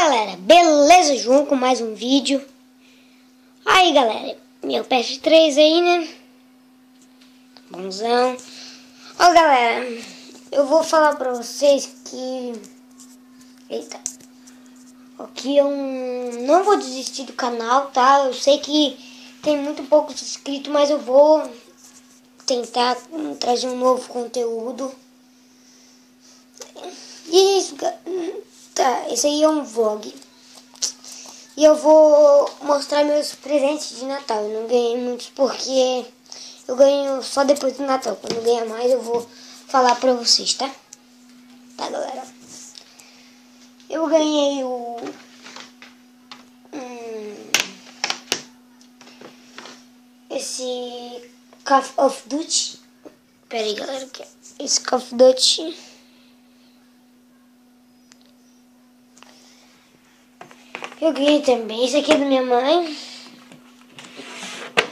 galera, beleza, João com mais um vídeo. Aí galera, meu PS3 aí, né? Bonzão. Ó galera, eu vou falar pra vocês que... Eita. Aqui eu não vou desistir do canal, tá? Eu sei que tem muito poucos inscritos, mas eu vou tentar trazer um novo conteúdo. E isso, tá, esse aí é um vlog. E eu vou mostrar meus presentes de Natal. Eu não ganhei muitos porque eu ganho só depois do Natal. Quando ganhar mais eu vou falar pra vocês, tá? Tá, galera? Eu ganhei esse Call of Duty. Pera aí, galera. Esse Call of Duty. Eu ganhei também. Esse aqui é da minha mãe.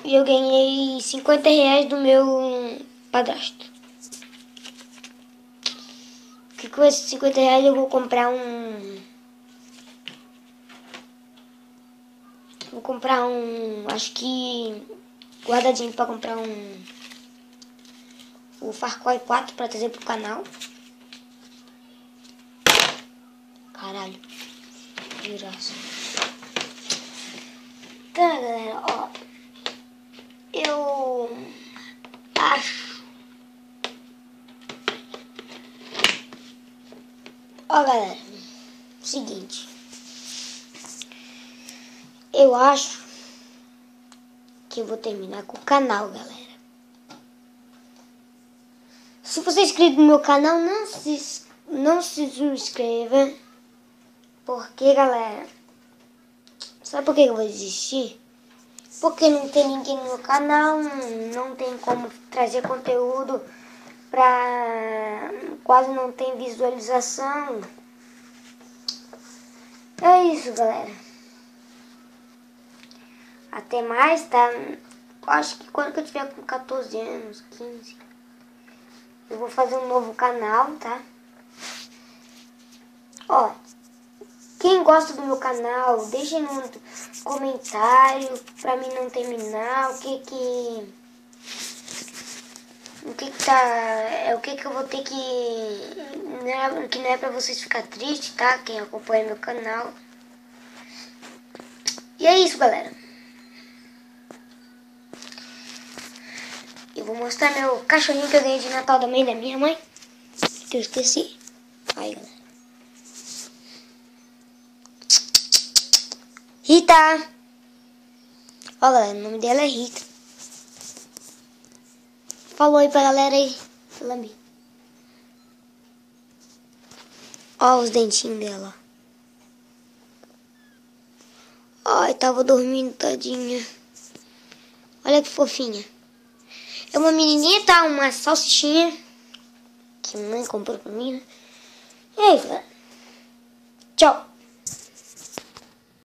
E eu ganhei R$50 do meu padrasto. Que com esses R$50 eu vou comprar acho que guardadinho pra comprar o Far Cry 4 pra trazer pro canal. Caralho. Viraça. Tá, galera, ó. Eu acho... Ó, galera. Seguinte. Eu acho que eu vou terminar com o canal, galera. Se você é inscrito no meu canal, não se inscreva. Porque, galera... Sabe por que eu vou desistir? Porque não tem ninguém no meu canal, não tem como trazer conteúdo quase não tem visualização. É isso, galera. Até mais, tá? Acho que quando eu tiver com 14 anos, 15, eu vou fazer um novo canal, tá? Ó, quem gosta do meu canal, deixa no comentário pra mim não terminar o que eu vou ter que não é pra vocês ficar tristes, tá? Quem acompanha meu canal. E é isso, galera. Eu vou mostrar meu cachorrinho que eu ganhei de Natal da minha mãe. Que eu esqueci. Aí, galera. Rita! Ó, galera, o nome dela é Rita. Falou aí pra galera aí. Lambi. Ó os dentinhos dela. Ai, tava dormindo, tadinha. Olha que fofinha. É uma menininha, tá? Uma salsichinha. Que a mãe comprou pra mim, né? E aí, galera. Tchau.